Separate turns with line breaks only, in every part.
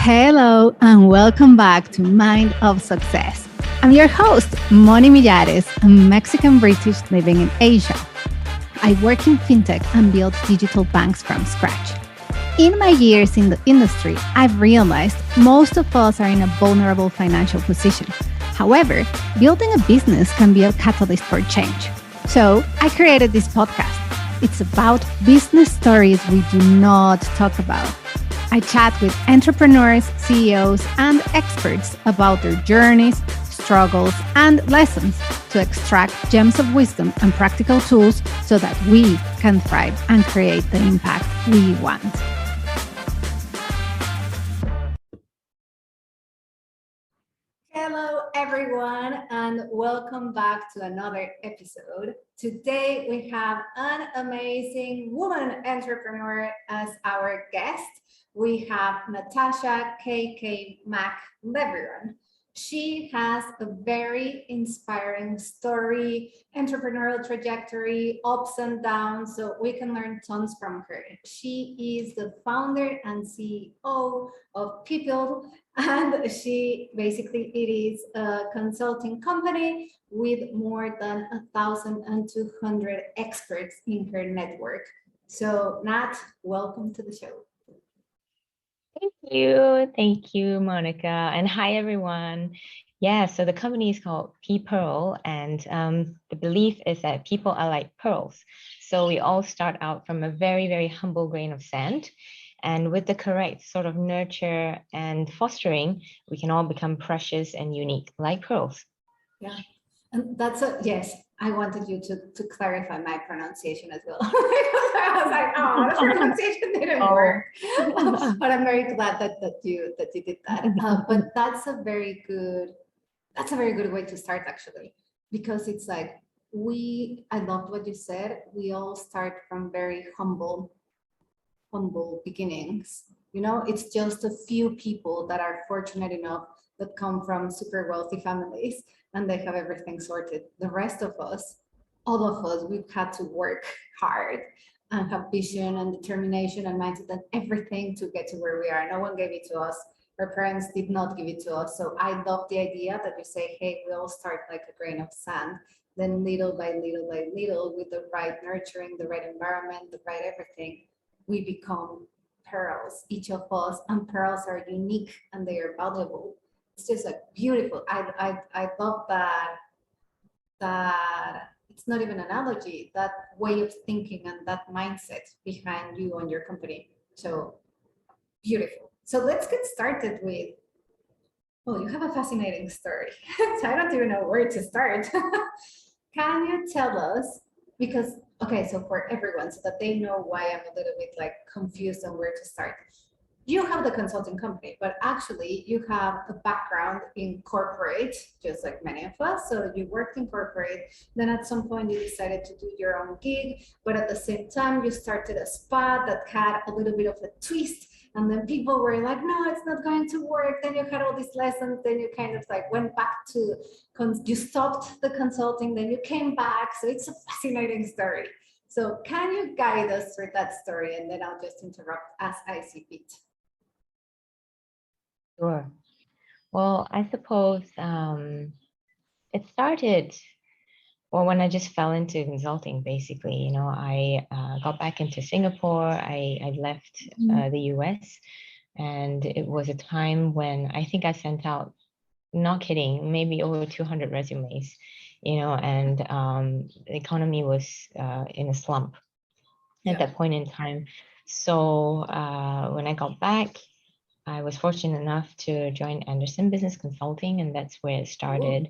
Hello and welcome back to Mind of Success. I'm your host, Moni Millares, a Mexican British living in Asia. I work in fintech and build digital banks from scratch. In my years in the industry, I've realized most of us are in a vulnerable financial position. However, building a business can be a catalyst for change. So I created this podcast. It's about business stories we do not talk about. I chat with entrepreneurs, CEOs, and experts about their journeys, struggles, and lessons to extract gems of wisdom and practical tools so that we can thrive and create the impact we want. Hello, everyone, and welcome back to another episode. Today, we have an amazing woman entrepreneur as our guest. We have Natasha KK Mak-Levrion. She has a very inspiring story, entrepreneurial trajectory, ups and downs, so we can learn tons from her. She is the founder and CEO of PPEARL, and it is a consulting company with more than 1,200 experts in her network. So Nat, welcome to the show.
Thank you, Monica, and hi everyone. Yeah, so the company is called PPEARL, and the belief is that people are like pearls. So we all start out from a very, very humble grain of sand, and with the correct sort of nurture and fostering, we can all become precious and unique, like pearls.
Yeah, and yes. I wanted you to clarify my pronunciation as well. I was like, oh, the pronunciation didn't work. But I'm very glad that you did that. But that's a very good way to start, actually, because it's like I loved what you said. We all start from very humble beginnings. It's just a few people that are fortunate enough that come from super wealthy families and they have everything sorted. The rest of us, all of us, we've had to work hard and have vision and determination and mindset and everything to get to where we are. No one gave it to us. Our parents did not give it to us. So I love the idea that you say, hey, we all start like a grain of sand, then little by little by little, with the right nurturing, the right environment, the right everything, we become pearls, each of us, and pearls are unique and they are valuable. It's just like beautiful. I love that it's not even an analogy, that way of thinking and that mindset behind you and your company. So beautiful. So let's get started with, oh, you have a fascinating story. So I don't even know where to start. Can you tell us, because, okay, so for everyone, so that they know why I'm a little bit like confused on where to start. You have the consulting company, but actually you have a background in corporate, just like many of us. So you worked in corporate, then at some point you decided to do your own gig, but at the same time you started a spa that had a little bit of a twist. And then people were like, no, it's not going to work. Then you had all these lessons. Then you kind of like went back to, you stopped the consulting, then you came back. So it's a fascinating story. So can you guide us through that story? And then I'll just interrupt as I see fit.
Sure. Well, I suppose it started when I just fell into consulting, basically. I got back into Singapore. I left the US, and it was a time when I think I sent out, not kidding, maybe over 200 resumes, and the economy was in a slump at that point in time. So when I got back, I was fortunate enough to join Anderson Business Consulting, and that's where it started.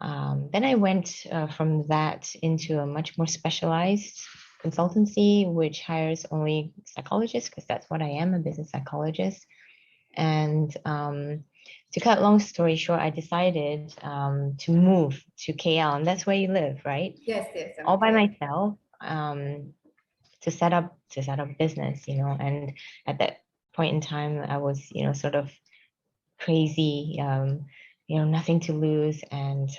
Then I went from that into a much more specialized consultancy, which hires only psychologists, because that's what I am, a business psychologist. And to cut long story short, I decided to move to KL, and that's where you live, right?
Yes.
All by myself, to set up business, and at that point in time, I was, sort of crazy, nothing to lose, and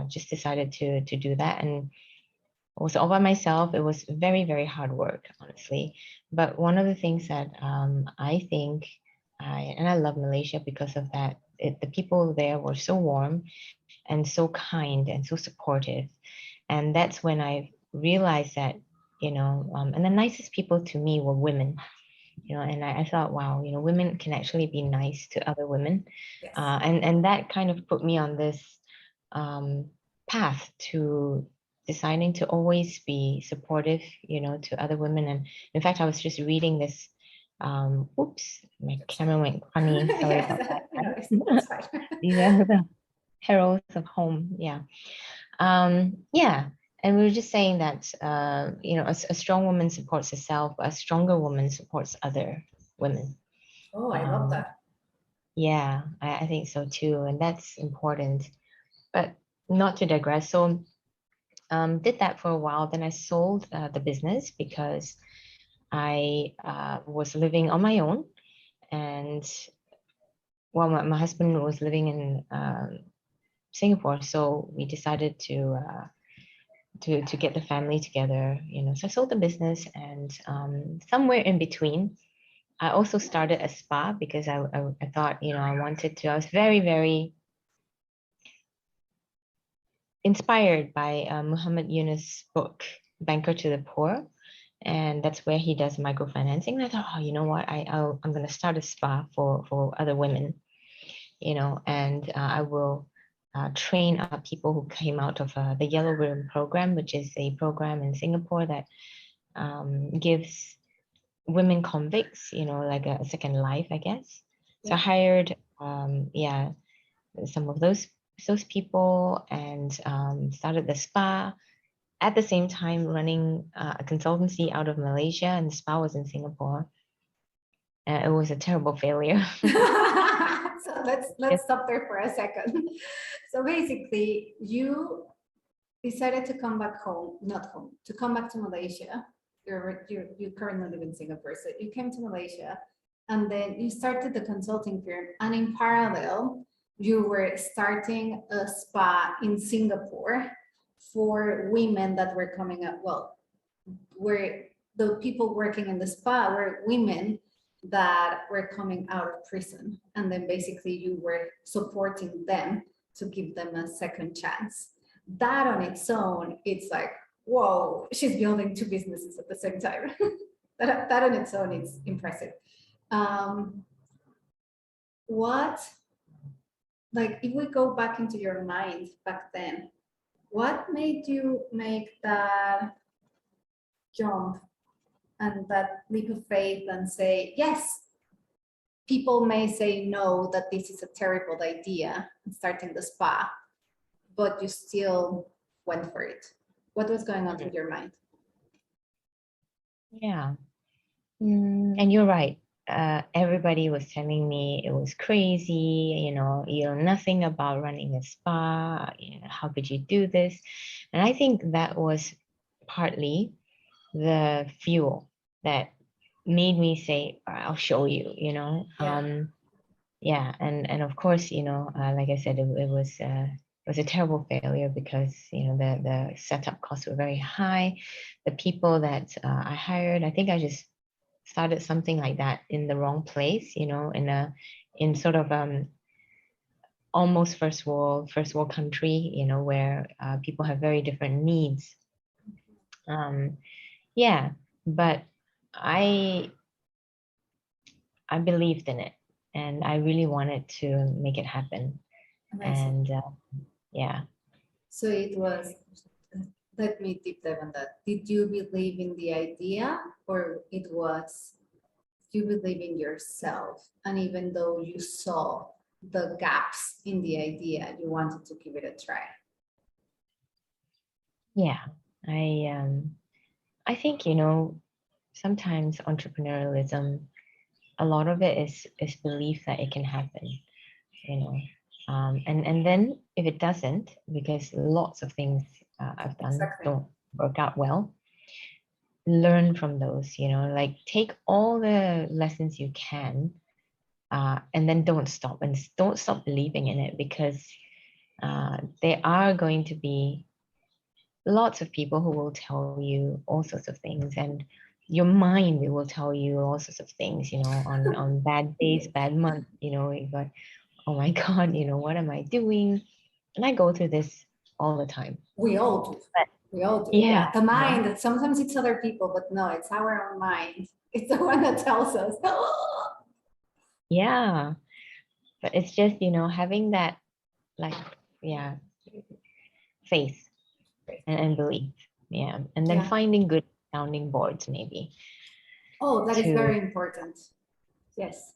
just decided to do that. And I was all by myself. It was very, very hard work, honestly. But one of the things that I think I love Malaysia because of that. The people there were so warm and so kind and so supportive. And that's when I realized that, and the nicest people to me were women, and I thought, wow, women can actually be nice to other women.
Yes.
And that kind of put me on this path to deciding to always be supportive, to other women. And in fact, I was just reading this, oops, my camera went funny. Sorry
Yes,
about that.
no, it's fine.
These are the perils of home. Yeah. Yeah. And we were just saying that, a strong woman supports herself, a stronger woman supports other women.
Oh, I love that.
Yeah, I think so too. And that's important. But not to digress. So did that for a while. Then I sold the business because I was living on my own. And well, my husband was living in Singapore. So we decided to get the family together, So I sold the business, and somewhere in between, I also started a spa because I thought, I wanted to. I was very, very inspired by Muhammad Yunus' book, Banker to the Poor. And that's where he does microfinancing. And I thought, oh, you know what? I'm going to start a spa for other women, and I will train up people who came out of the Yellow Ribbon program, which is a program in Singapore that gives women convicts, like a second life, I guess. So I hired, some of those people and started the spa. At the same time, running a consultancy out of Malaysia, and the spa was in Singapore. It was a terrible failure.
So let's stop there for a second. So basically, you decided to come back home, not home, to come back to Malaysia. You currently live in Singapore, so you came to Malaysia, and then you started the consulting firm, and in parallel, you were starting a spa in Singapore for women that were coming up. Well, where the people working in the spa were women that were coming out of prison, and then basically you were supporting them to give them a second chance. That on its own, it's like, whoa, she's building two businesses at the same time. that on its own is impressive. What, like, if we go back into your mind back then, what made you make that jump and that leap of faith and say, yes, people may say no, that this is a terrible idea, starting the spa, but you still went for it? What was going on through your mind?
Yeah. And you're right. Everybody was telling me it was crazy, you know nothing about running a spa, how could you do this? And I think that was partly the fuel that made me say, I'll show you, yeah. And of course, like I said, it was a terrible failure because the setup costs were very high. The people that I hired, I think I just started something like that in the wrong place, in sort of almost first world country, where people have very different needs. Yeah, but I believed in it, and I really wanted to make it happen.
Amazing.
And yeah.
So it was, let me deep dive on that. Did you believe in the idea, or it was you believe in yourself, and even though you saw the gaps in the idea, you wanted to give it a try?
Yeah, I think sometimes entrepreneurialism, a lot of it is belief that it can happen, and then if it doesn't, because lots of things I've done
Exactly.
don't work out well, learn from those, like take all the lessons you can, and then don't stop believing in it, because there are going to be lots of people who will tell you all sorts of things. And your mind, it will tell you all sorts of things, on bad days, bad month, you got, oh my God, what am I doing? And I go through this all the time.
We all do.
But
We all do.
yeah,
Yeah. The mind, sometimes it's other people, but no, it's our own mind. It's the one that tells us.
yeah. But it's just, having that, like, yeah, faith and belief. Yeah. And then
Yeah.
finding good sounding boards, maybe.
Oh, that is
To,
very important. Yes.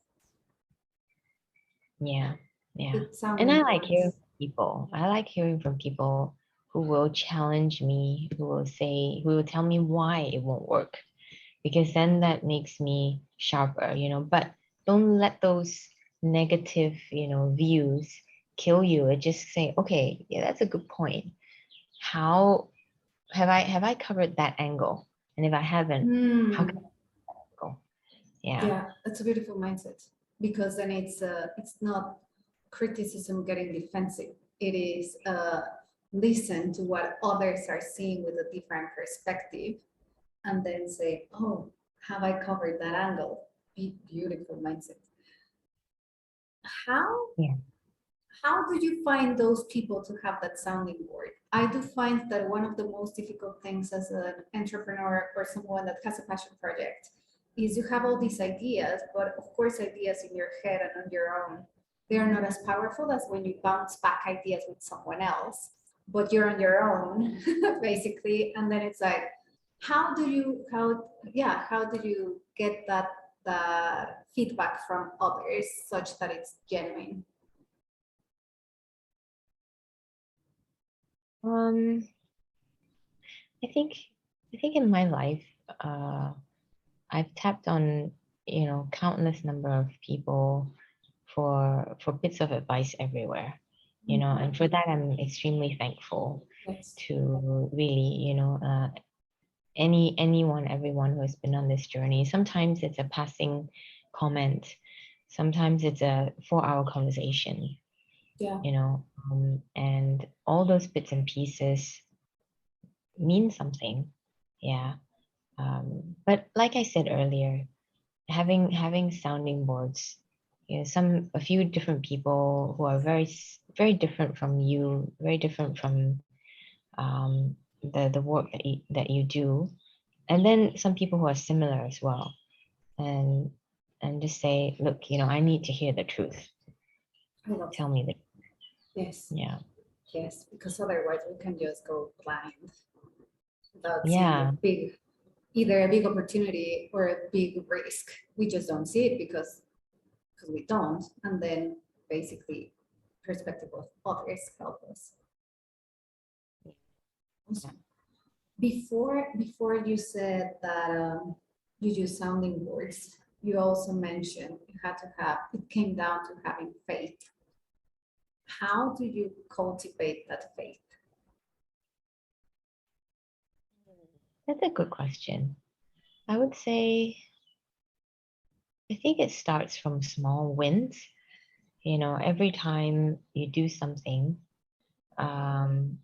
yeah. Yeah.
Good
And
sounding
I like hearing
boards.
from people. I like hearing from people who will challenge me, who will tell me why it won't work. Because then that makes me sharper, but don't let those negative, views kill you. It just say, okay, yeah, that's a good point. How have I covered that angle? And if I haven't, how can
Hmm.
I go? Yeah.
Yeah, that's a beautiful mindset because then it's not criticism getting defensive. It is listen to what others are seeing with a different perspective and then say, oh, have I covered that angle? Beautiful mindset. How
Yeah.
how do you find those people to have that sounding board? I do find that one of the most difficult things as an entrepreneur or someone that has a passion project is you have all these ideas, but of course, ideas in your head and on your own, they are not as powerful as when you bounce back ideas with someone else, but you're on your own, basically. And then it's like, how do you get the feedback from others such that it's genuine?
Um, I think I think in my life, I've tapped on, countless number of people for bits of advice everywhere, and for that I'm extremely thankful
Yes.
to really, everyone who has been on this journey. Sometimes it's a passing comment, sometimes it's a 4-hour conversation,
Yeah.
and all those bits and pieces mean something. Yeah. But like I said earlier, having sounding boards, a few different people who are very different from you, very different from the work that you do, and then some people who are similar as well, and just say, look, I need to hear the truth.
I love
Tell
that.
me the
Yes.
yeah.
Yes. Because otherwise we can just go blind without seeing
Yeah.
either a big opportunity or a big risk. We just don't see it because we don't. And then basically perspective of others help us.
Yeah.
Awesome. Before you said that you use sounding boards, you also mentioned you had to have, it came down to having faith. How do you cultivate that faith?
That's a good question. I would say, I think it starts from small wins. Every time you do something, um,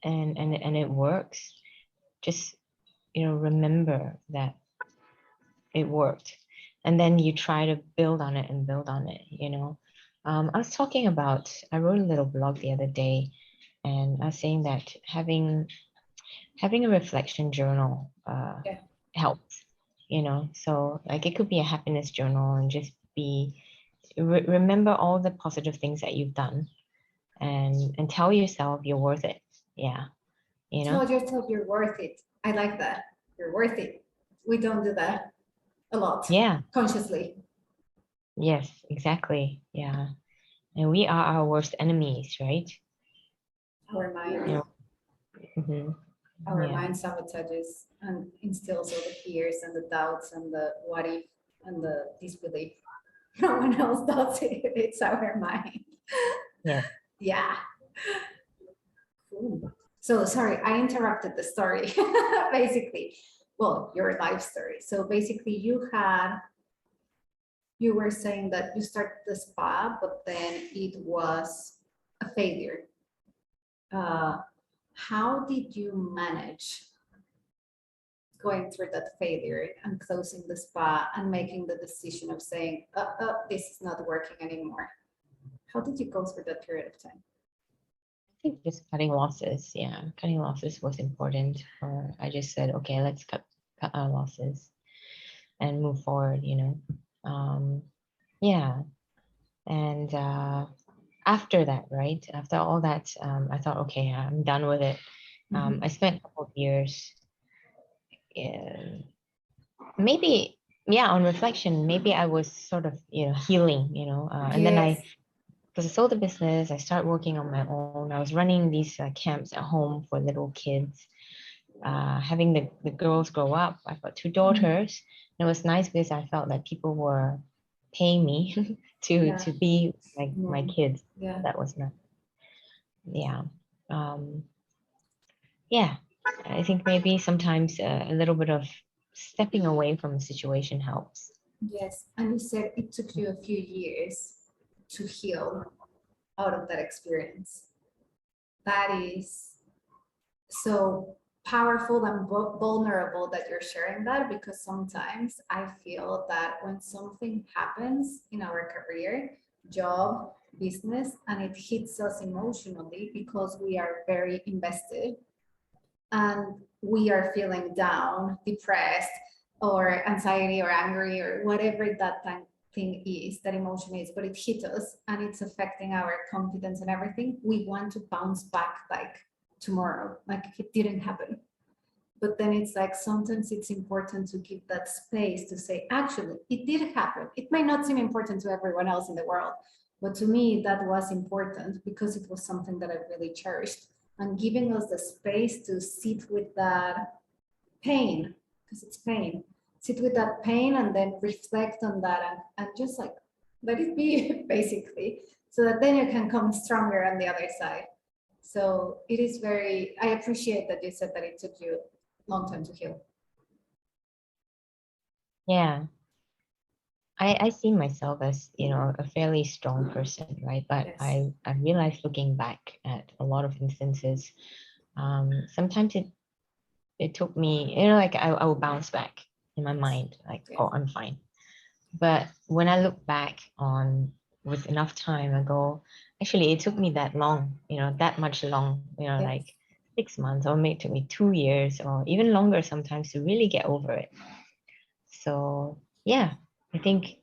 and it works, just, remember that it worked. And then you try to build on it and build on it. I wrote a little blog the other day, and I was saying that having a reflection journal
Yeah.
helps, so like it could be a happiness journal and just remember all the positive things that you've done, and tell yourself you're worth it. Yeah.
Tell yourself you're worth it. I like that. You're worth it. We don't do that a lot
Yeah.
consciously.
Yes, exactly. Yeah. And we are our worst enemies, right?
Our mind,
You know, mhm.
our
Yeah.
mind sabotages and instills all the fears and the doubts and the what if and the disbelief. No one else does it. It's our mind.
Yeah.
Yeah. Cool. So sorry, I interrupted the story. Basically, well, your life story. So basically, you were saying that you started the spa, but then it was a failure. Uh, how did you manage? going through that failure and closing the spa and making the decision of saying, this is not working anymore? How did you go through that period of time?
I think just cutting losses. Yeah, cutting losses was important. Or I just said, okay, let's cut our losses and move forward. Yeah, and after that, right? After all that, I thought, okay, I'm done with it. I spent a couple of years, maybe, yeah, on reflection, maybe I was sort of, healing, and then
Yes.
because I sold the business, I started working on my own. I was running these camps at home for little kids, having the girls grow up. I've got two daughters. And it was nice because I felt that people were paying me to be like my kids.
Yeah.
That was nice. Yeah. Yeah. I think maybe sometimes a little bit of stepping away from a situation helps.
Yes. And you said it took you a few years to heal out of that experience. That is so powerful and vulnerable that you're sharing that, because sometimes I feel that when something happens in our career, job, business, and it hits us emotionally because we are very invested and we are feeling down, depressed, or anxiety or angry or whatever that thing is, that emotion is, but it hit us and it's affecting our confidence and everything. We want to bounce back like tomorrow, like it didn't happen. But then it's like sometimes it's important to give that space to say, actually, it did happen. It might not seem important to everyone else in the world, but to me, that was important because it was something that I really cherished. And giving us the space to sit with that pain, because it's pain, sit with that pain and then reflect on that and just like let it be, basically, so that then you can come stronger on the other side. So it is very, I appreciate that you said that it took you a long time to heal.
Yeah. I see myself as, a fairly strong person, right? But
Yes.
I realized looking back at a lot of instances, sometimes it took me, like I will bounce back in my mind, like,
Yes.
oh, I'm fine. But when I look back on with enough time ago, actually it took me that long, that much long,
Yes.
like 6 months, or maybe it took me 2 years or even longer sometimes to really get over it. So yeah, I think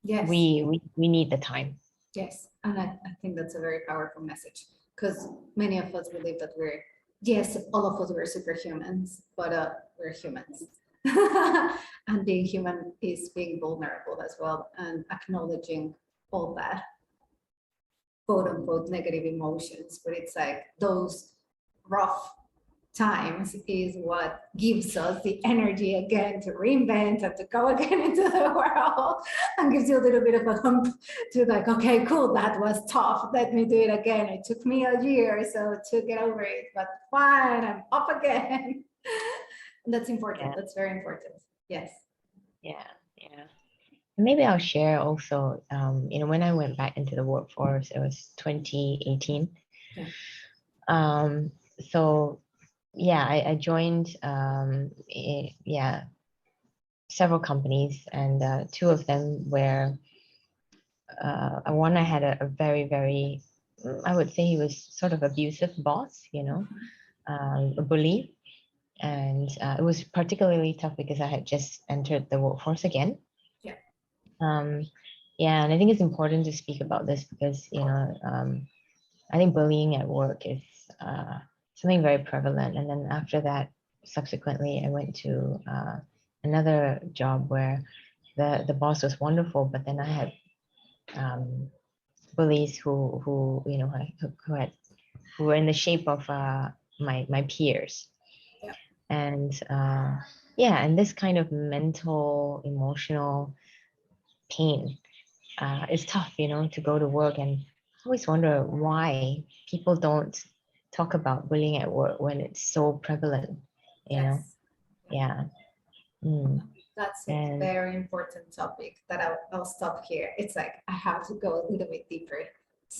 Yes.
we need the time.
Yes, and I think that's a very powerful message, because many of us believe that we're, yes, all of us we're superhumans, but we're humans. And being human is being vulnerable as well and acknowledging all that quote unquote negative emotions. But it's like those rough times is what gives us the energy again to reinvent and to go again into the world, and gives you a little bit of a hump to like, okay, cool, that was tough, let me do it again. It took me a year or so to get over it, but fine, I'm up again. And that's important.
Yeah,
That's very important. Yes.
yeah, yeah. Maybe I'll share also, when I went back into the workforce, it was 2018.
Yeah.
So yeah, I joined, several companies, and two of them were, one I had a very, very, I would say he was sort of abusive boss, a bully. And it was particularly tough because I had just entered the workforce again.
Yeah.
Yeah, and I think it's important to speak about this because, I think bullying at work is something very prevalent. And then after that, subsequently, I went to another job where the boss was wonderful, but then I had bullies who who were in the shape of my peers.
Yeah.
And yeah, and this kind of mental, emotional pain is tough, to go to work. And I always wonder why people don't talk about bullying at work when it's so prevalent,
Yes.
Yeah. Mm.
That's a
And
very important topic that I'll stop here. It's like I have to go a little bit deeper.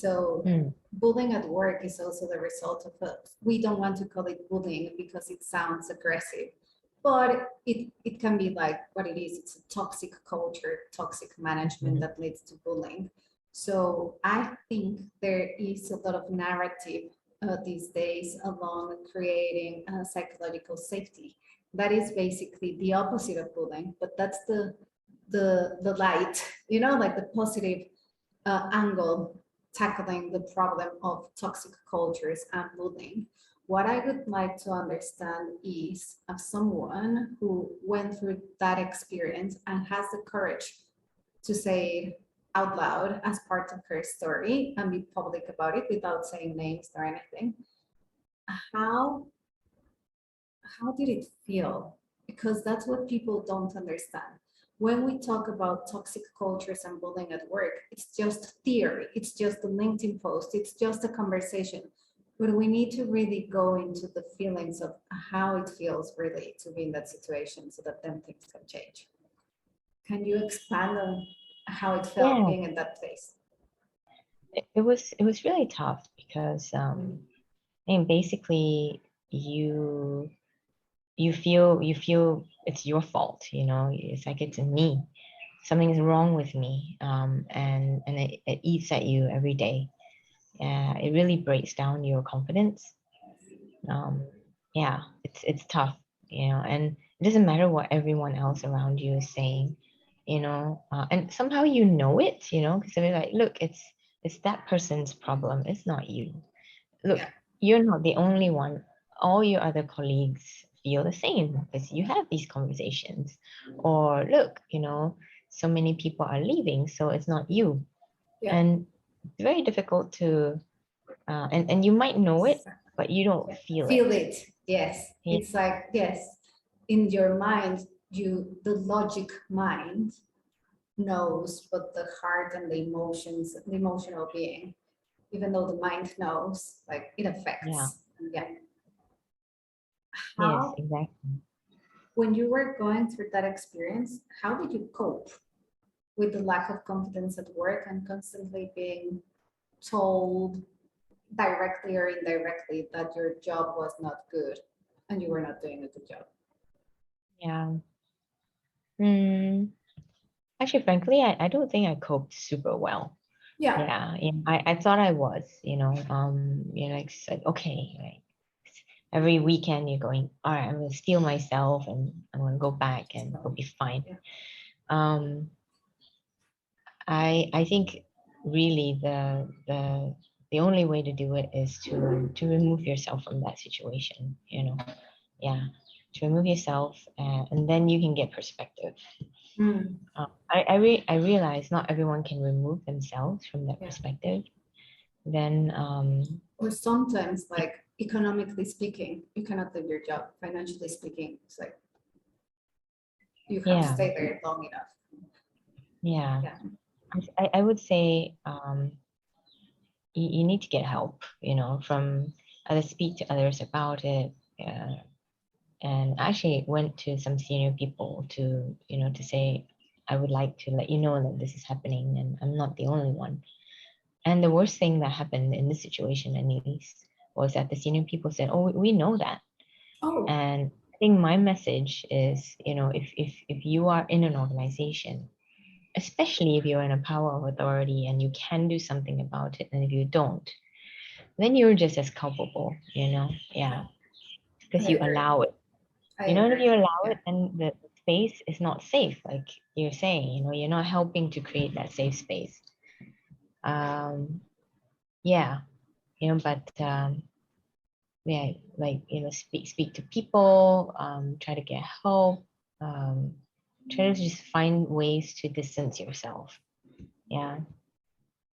So
Mm.
bullying at work is also the result of we don't want to call it bullying because it sounds aggressive, but it can be like what it is. It's a toxic culture, toxic management
Mhm.
that leads to bullying. So I think there is a lot of narrative these days along creating psychological safety. That is basically the opposite of bullying, but that's the light, you know, like the positive angle tackling the problem of toxic cultures and bullying. What I would like to understand is of someone who went through that experience and has the courage to say it out loud as part of her story and be public about it without saying names or anything. How how did it feel? Because that's what people don't understand. When we talk about toxic cultures and bullying at work, it's just theory, it's just a LinkedIn post, it's just a conversation. But we need to really go into the feelings of how it feels really to be in that situation so that then things can change. Can you expand on how it felt
Yeah,
being in that place?
it was really tough because I mean basically you feel it's your fault, you know, it's like it's me. Something is wrong with me. And it eats at you every day. It really breaks down your confidence. Um, yeah, it's tough, you know, and it doesn't matter what everyone else around you is saying, you know, and somehow you know it, you know, because they're like, look, it's that person's problem. It's not you. Look,
Yeah,
you're not the only one. All your other colleagues feel the same because you have these conversations. Or look, you know, so many people are leaving, so it's not you.
yeah.
And it's very difficult to, and you might know it, but you don't
Yeah.
feel it.
Feel it. Yes.
Yeah,
It's like, yes, in your mind, the logic mind knows, but the heart and the emotions, the emotional being, even though the mind knows, like it
yeah,
affects. Yeah.
yes,
How,
exactly.
when you were going through that experience, how did you cope with the lack of confidence at work and constantly being told directly or indirectly that your job was not good and you were not doing a good job?
Yeah. Hmm. Actually, frankly, I don't think I coped super well.
Yeah.
Yeah, I thought I was, you know, like okay, like every weekend you're going, all right, I'm gonna steel myself and I'm gonna go back and it'll be fine.
Yeah.
Um, I think really the only way to do it is to remove yourself from that situation, you know. Yeah, to remove yourself and then you can get perspective.
Mm,
I realize not everyone can remove themselves from that
yeah.
perspective. Then
Or sometimes, like economically speaking, you cannot do your job. Financially speaking, it's like you have to
yeah,
stay there long enough.
yeah.
Yeah.
I would say you need to get help, you know, from either speak to others about it. And I actually went to some senior people to, you know, to say, I would like to let you know that this is happening and I'm not the only one. And the worst thing that happened in this situation, at least, was that the senior people said, oh, we know that.
Oh,
And I think my message is, you know, if you are in an organization, especially if you're in a power of authority and you can do something about it, and if you don't, then you're just as culpable, you know? Yeah,
I
because you
agree.
allow it.
I
You know, and if
agree.
you allow
Yeah.
it, then the space is not safe, like you're saying, you know, you're not helping to create that safe space. Um, yeah, you know, but yeah, like, you know, speak to people, try to get help, um, try to just find ways to distance yourself. Yeah.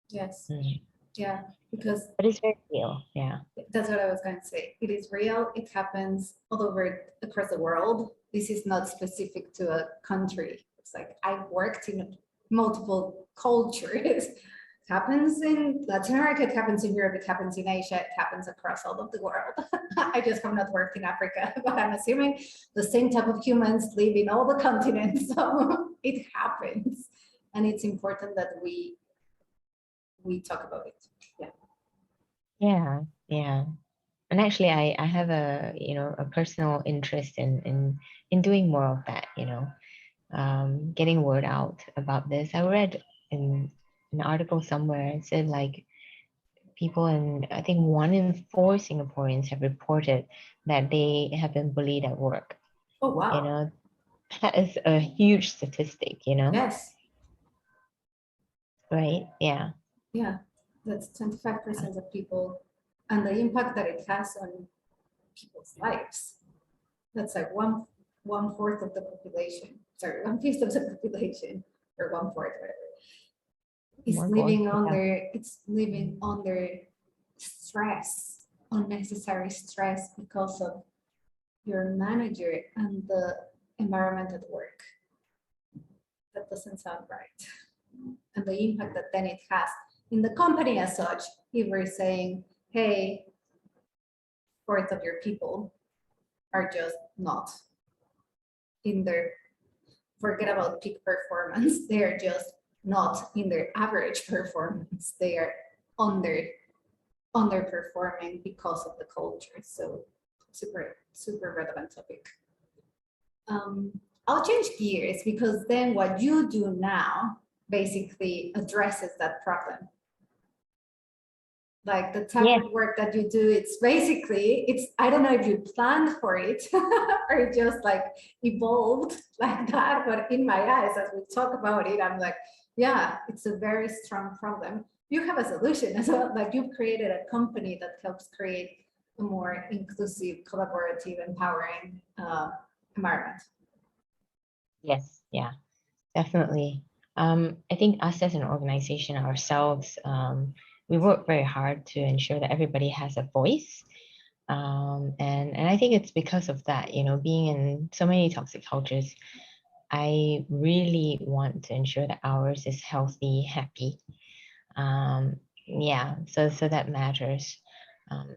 Yes.
Mm.
Yeah. Because
But it's very real. Yeah.
that's what I was going to say. It is real. It happens all over across the world. This is not specific to a country. It's like I've worked in multiple cultures. It happens in Latin America, it happens in Europe, it happens in Asia, it happens across all of the world. I just have not worked in Africa, but I'm assuming the same type of humans live in all the continents. So it happens. And it's important that we talk about it.
Yeah, yeah. And actually, I have a, a personal interest in doing more of that, getting word out about this. I read in an article somewhere, it said like people in, I think 1 in 4 Singaporeans have reported that they have been bullied at work.
Oh,
You
wow.
know, that is a huge statistic,
Yes.
right? Yeah.
Yeah. That's 25% of people and the impact that it has on people's lives. That's like one fourth of the population. Sorry, 1/5 of the population, or 1/4, whatever. Is
One fourth.
living
Yeah.
under it's living under stress, unnecessary stress because of your manager and the environment at work. That doesn't sound right. And the impact that then it has in the company as such, if we're saying, hey, fourth of your people are just not in their, forget about peak performance, they're just not in their average performance. They are under underperforming because of the culture. So super relevant topic. Um, I'll change gears because then what you do now basically addresses that problem. Like the type
Yeah.
of work that you do, it's basically, it's, I don't know if you planned for it or it just like evolved like that, but in my eyes, as we talk about it, I'm like, yeah, it's a very strong problem. You have a solution as well. Like you've created a company that helps create a more inclusive, collaborative, empowering environment.
Yes. Yeah. Definitely. I think us as an organization ourselves, we work very hard to ensure that everybody has a voice. And I think it's because of that, being in so many toxic cultures, I really want to ensure that ours is healthy, happy. Yeah, so that matters.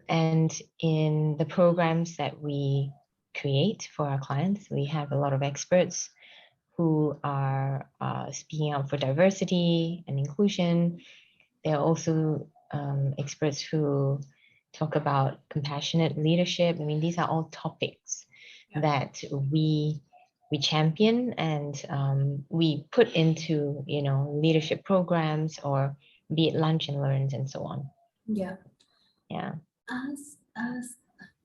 And in the programs that we create for our clients, we have a lot of experts who are speaking out for diversity and inclusion. There are also experts who talk about compassionate leadership. I mean, these are all topics
Yeah.
that we champion and we put into leadership programs, or be it lunch and learns and so on.
Yeah.
Yeah.
As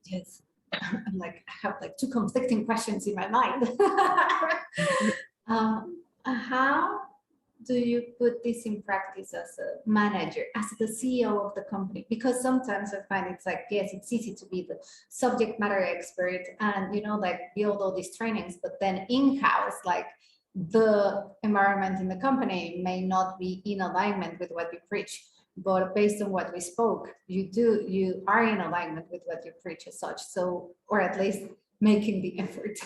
yes, I'm like, I have like two conflicting questions in my mind. How do you put this in practice as a manager, as the CEO of the company? Because sometimes I find it's like, yes, it's easy to be the subject matter expert and, like build all these trainings, but then in-house, like the environment in the company may not be in alignment with what you preach. But based on what we spoke, you are in alignment with what you preach as such. So, or at least making the effort.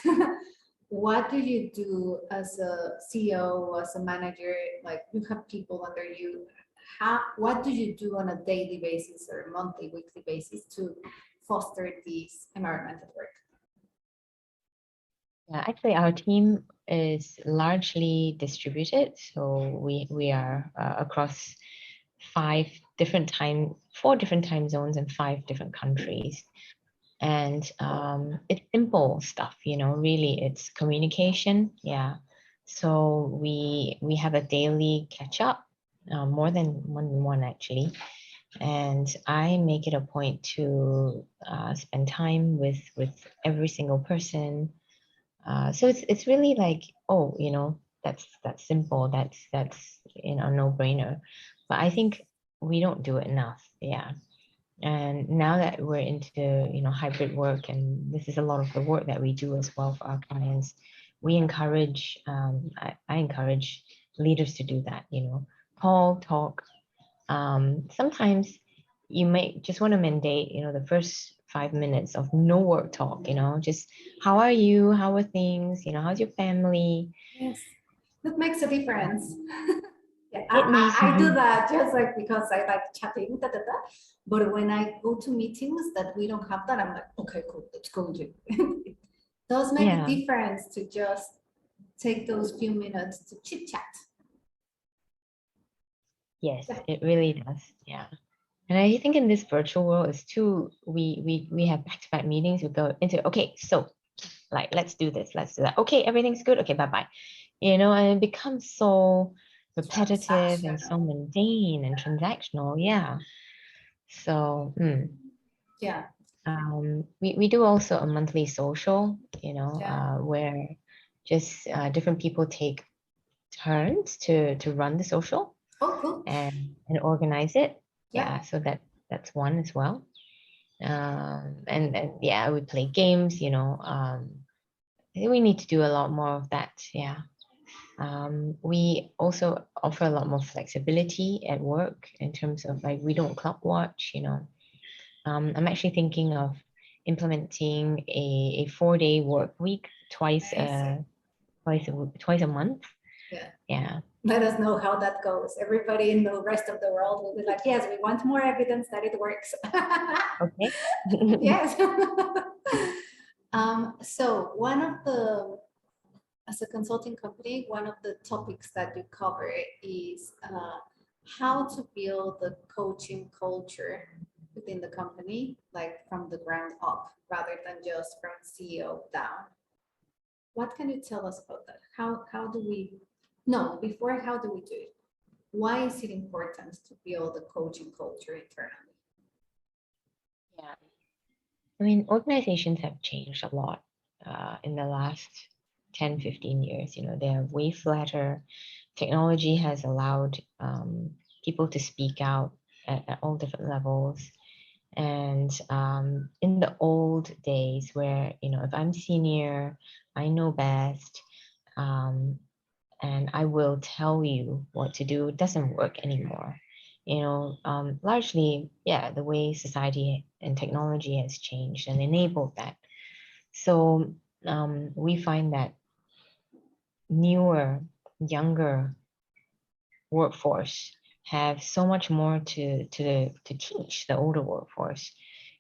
What do you do as a CEO, as a manager? Like you have people under you. What do you do on a daily basis or monthly, weekly basis to foster this environment at work?
Yeah, actually, our team is largely distributed, so we are across 4 different time zones in 5 different countries. And it's simple stuff, really, it's communication. Yeah. So we have a daily catch up, more than one actually. And I make it a point to spend time with every single person. So it's really like, oh, that's simple. That's no brainer. But I think we don't do it enough. Yeah. And now that we're into hybrid work, and this is a lot of the work that we do as well for our clients, we encourage I encourage leaders to do that. Call, talk. Sometimes you might just want to mandate the first 5 minutes of no work talk. Just how are you? How are things? How's your family?
Yes, that makes a difference. Yeah,
It makes
I do that just like because I like chatting, da, da, da. But when I go to meetings that we don't have that, I'm like, okay, cool, let's go do. It does make a
yeah.
difference to just take those few minutes to chit chat.
Yes,
Yeah.
it really does. Yeah. And I think in this virtual world is too, we have back-to-back meetings. We go into, okay, so like, let's do this, let's do that. Okay, everything's good. Okay, bye-bye. And it becomes so repetitive and so
Transactional.
mundane and transactional. Yeah. So,
Yeah.
we do also a monthly social,
Yeah.
where just different people take turns to run the social
Oh, cool.
and organize it.
Yeah.
Yeah, so that's one as well. And yeah, we play games. I think we need to do a lot more of that. Yeah. We also offer a lot more flexibility at work in terms of like we don't clock watch. I'm actually thinking of implementing a 4-day work week
Amazing.
twice a month.
Yeah.
Yeah.
Let us know how that goes. Everybody in the rest of the world will be like, yes, we want more evidence that it works.
Okay.
Yes. So one of the, as a consulting company, one of the topics that you cover is how to build the coaching culture within the company, like from the ground up, rather than just from CEO down. What can you tell us about that? How do we, no, before, how do we do it? Why is it important to build the coaching culture internally?
Yeah. I mean, organizations have changed a lot in the last 10, 15 years. They are way flatter. Technology has allowed people to speak out at all different levels. And in the old days where, if I'm senior, I know best, um, and I will tell you what to do, it doesn't work anymore. Largely, yeah, the way society and technology has changed and enabled that. So we find that newer, younger workforce have so much more to teach the older workforce,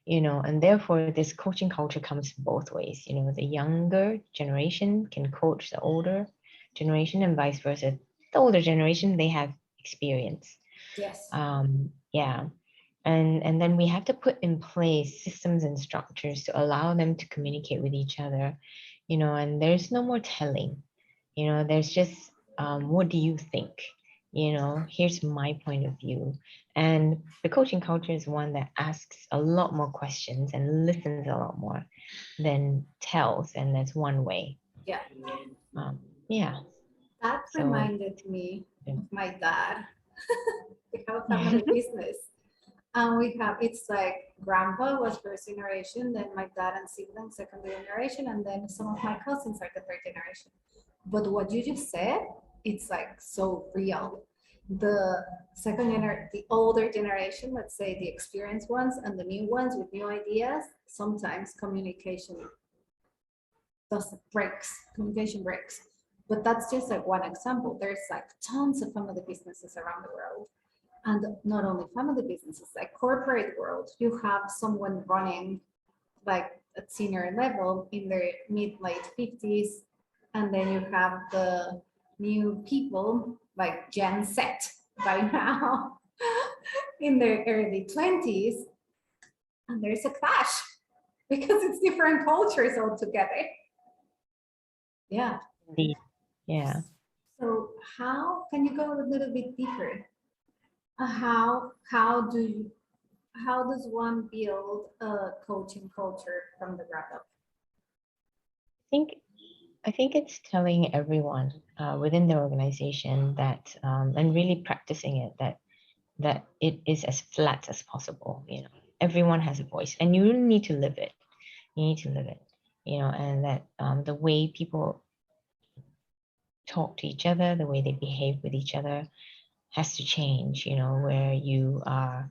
and therefore this coaching culture comes both ways. The younger generation can coach the older generation and vice versa. The older generation, they have experience.
Yes.
Yeah. And then we have to put in place systems and structures to allow them to communicate with each other, and there's no more telling. There's just, what do you think? Here's my point of view. And the coaching culture is one that asks a lot more questions and listens a lot more than tells. And that's one way.
Yeah.
Yeah.
That
So,
reminded me
yeah.
of my dad. We have a family business. And we have, it's like grandpa was first generation, then my dad and siblings, second generation, and then some of my cousins are the third generation. But what you just said, it's like so real. The the older generation, let's say the experienced ones, and the new ones with new ideas, sometimes communication breaks. But that's just like one example. There's like tons of family businesses around the world. And not only family businesses, like corporate world, you have someone running like at senior level in their mid late 50s, and then you have the new people like Gen Z by now in their early 20s, and there's a clash because it's different cultures altogether. Yeah.
Indeed. Yeah.
So how can you go a little bit deeper? How does one build a coaching culture from the ground up?
think I think it's telling everyone within the organization that, and really practicing it, that it is as flat as possible. Everyone has a voice, and you really need to live it. You need to live it. And that the way people talk to each other, the way they behave with each other, has to change. Where you are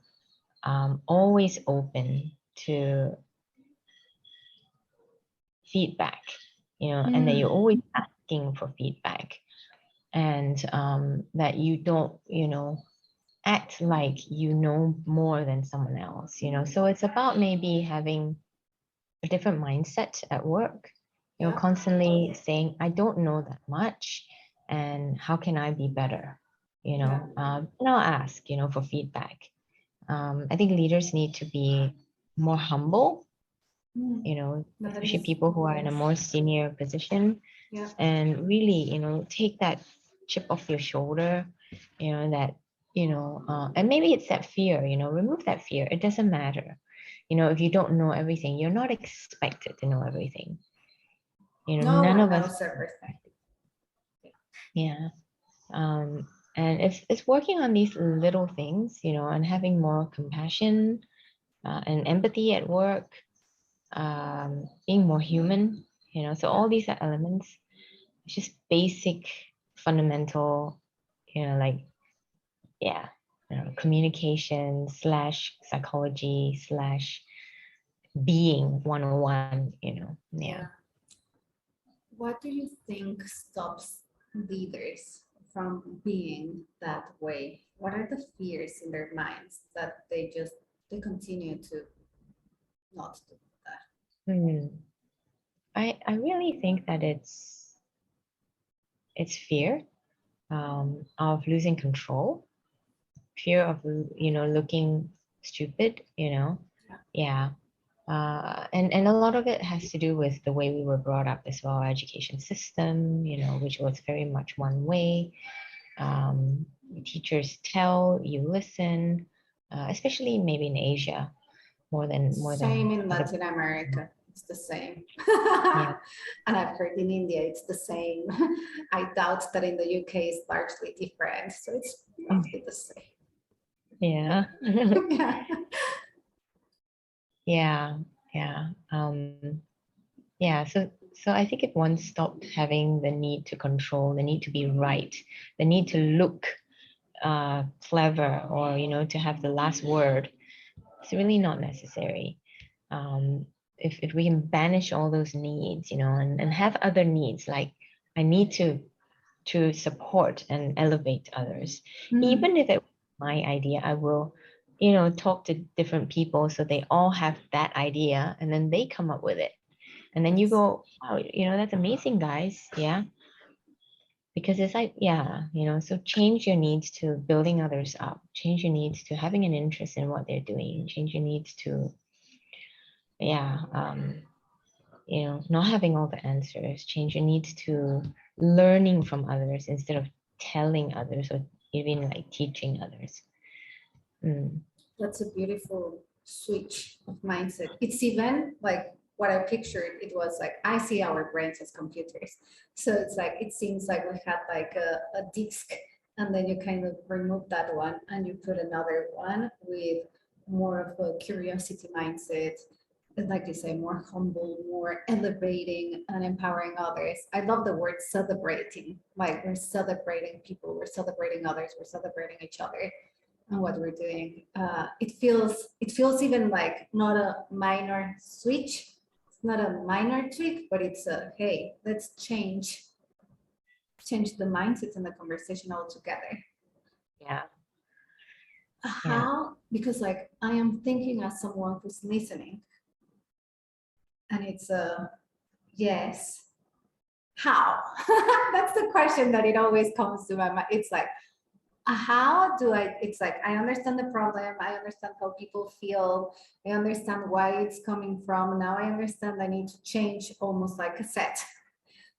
always open to feedback. And that you're always asking for feedback, and that you don't act like you know more than someone else. So it's about maybe having a different mindset at work,
Yeah.
constantly saying, I don't know that much, and how can I be better?
Yeah.
And I'll ask for feedback. I think leaders need to be more humble,
Mm,
you know,
but that
especially
is
people who are in a more senior position,
yeah.
and really, you know, take that chip off your shoulder, you know, that, and maybe it's that fear, you know, remove that fear. It doesn't matter. You know, if you don't know everything, you're not expected to know everything. You know,
No
none
one
of us,
knows everything.
yeah. And it's working on these little things, you know, and having more compassion and empathy at work, being more human, you know. So all these are elements. It's just basic, fundamental, you know, like, yeah, you know, communication slash psychology slash being 101, you know. Yeah.
Yeah. What do you think stops leaders from being that way? What are the fears in their minds that they continue to not do that?
Hmm. I really think that it's fear of losing control, fear of, you know, looking stupid, you know. Yeah. And a lot of it has to do with the way we were brought up as well, our education system, you know, which was very much one way. Teachers tell, you listen, especially maybe in Asia more
Same
than
in
other.
Latin America. It's the same.
Yeah.
And I've heard in India it's the same. I doubt that in the UK it's largely different. So it's roughly the same.
Yeah.
Yeah.
Yeah. Yeah. Yeah. So I think if one stopped having the need to control, the need to be right, the need to look clever, or, you know, to have the last word, it's really not necessary. If we can banish all those needs, you know, and have other needs, like I need to support and elevate others,
Mm,
even if it was my idea, I will, you know, talk to different people so they all have that idea, and then they come up with it, and then you
yes.
go, wow, you know, that's amazing, guys. Yeah. Because it's like, yeah, you know, so change your needs to building others up, change your needs to having an interest in what they're doing, change your needs to, yeah, you know, not having all the answers, change your needs to learning from others instead of telling others or even like teaching others. Mm.
That's a beautiful switch of mindset. It's even like what I pictured. It was like I see our brains as computers. So it's like it seems like we had like a disk, and then you kind of remove that one and you put another one with more of a curiosity mindset. And like you say, more humble, more elevating and empowering others. I love the word celebrating. Like we're celebrating people, we're celebrating others, we're celebrating each other and what we're doing. It feels even like not a minor switch. It's not a minor tweak, but it's a hey, let's change the mindset and the conversation altogether.
Yeah. Yeah.
How? Because like I am thinking as someone who's listening, and it's a yes. How? That's the question that it always comes to my mind. It's like how do I, it's like I understand the problem, I understand how people feel, I understand why it's coming from. Now I understand I need to change almost like a set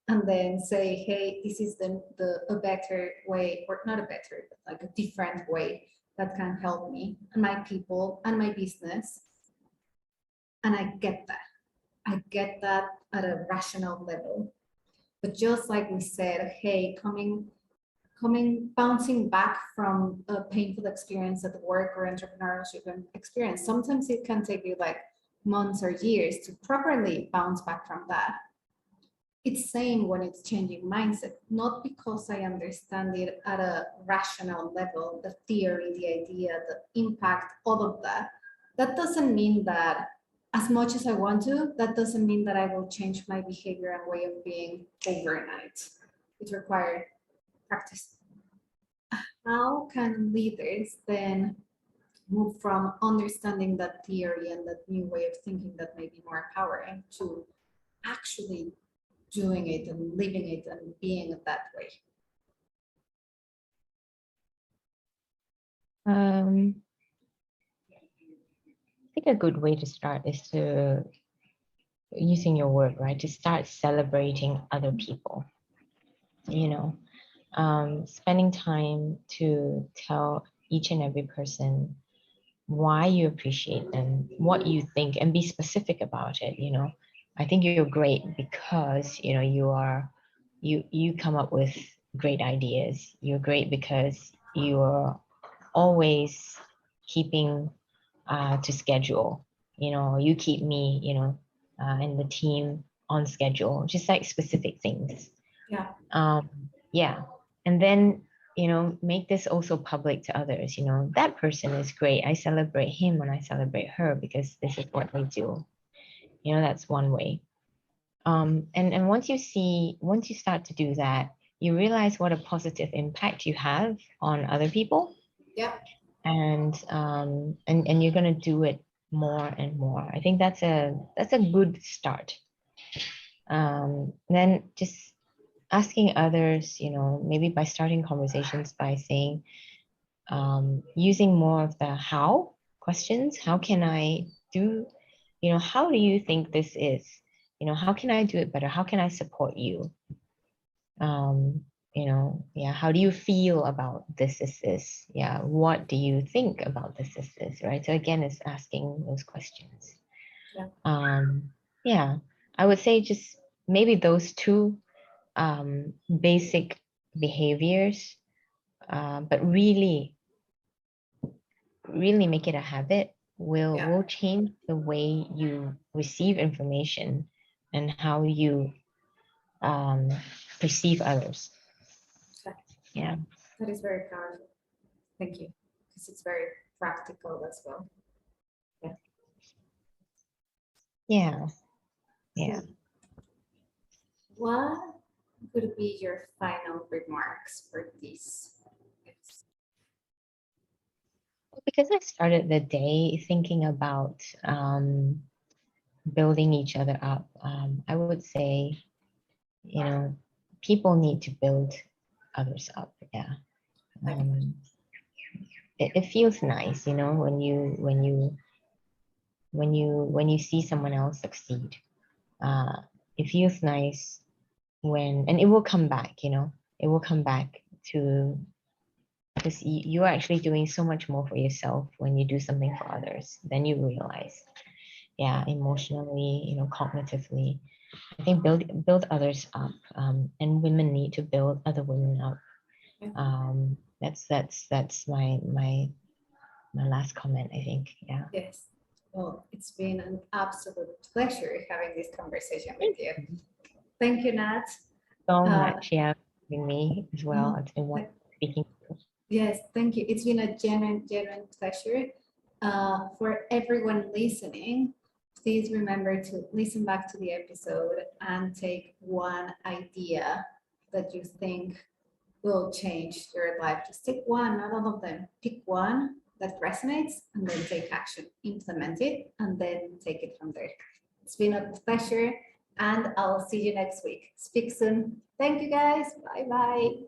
and then say, hey, this is the a better way, or not a better, but like a different way that can help me and my people and my business. And I get that at a rational level. But just like we said, hey, bouncing back from a painful experience at work or entrepreneurship experience, sometimes it can take you like months or years to properly bounce back from that. It's same when it's changing mindset, not because I understand it at a rational level, the theory, the idea, the impact, all of that. That doesn't mean that as much as I want to, that doesn't mean that I will change my behavior and way of being overnight. It requires practice. How can leaders then move from understanding that theory and that new way of thinking that may be more empowering to actually doing it and living it and being it that way?
Um, think a good way to start is to, using your word, right, to start celebrating other people, spending time to tell each and every person why you appreciate them, what you think, and be specific about it. I think you're great because you come up with great ideas. You're great because you're always keeping to schedule. You keep me, and the team on schedule, just like specific things.
Yeah.
Yeah. And then, make this also public to others. That person is great. I celebrate him and I celebrate her because this is what they do. That's one way. And once you start to do that, you realize what a positive impact you have on other people.
Yeah.
And you're gonna do it more and more. I think that's a good start. Then just asking others, maybe by starting conversations by saying, using more of the how questions. How can I do, how do you think this is? How can I do it better? How can I support you? Yeah, how do you feel about this is this? Yeah, what do you think about this is this, right? So again, it's asking those questions. Yeah, I would say just maybe those two basic behaviors, but really make it a habit will change the way you receive information and how you perceive others. Yeah.
That is very powerful. Thank you. Because it's very practical as well.
Yeah. Yeah.
What would be your final remarks for this?
Because I started the day thinking about building each other up, I would say, people need to build others up. Yeah. It feels nice, when you see someone else succeed. It feels nice and it will come back, it will come back to, because you are actually doing so much more for yourself when you do something for others than you realize. Yeah, emotionally, cognitively. I think build others up, and women need to build other women up. That's my last comment, I think. Yeah.
Yes. Well, it's been an absolute pleasure having this conversation with you. Thank you, Nat.
So much, yeah, with me as well. It's been one speaking.
Yes, thank you. It's been a genuine pleasure. For everyone listening, please remember to listen back to the episode and take one idea that you think will change your life. Just take one, not all of them. Pick one that resonates and then take action, implement it, and then take it from there. It's been a pleasure, and I'll see you next week. Speak soon. Thank you, guys. Bye-bye.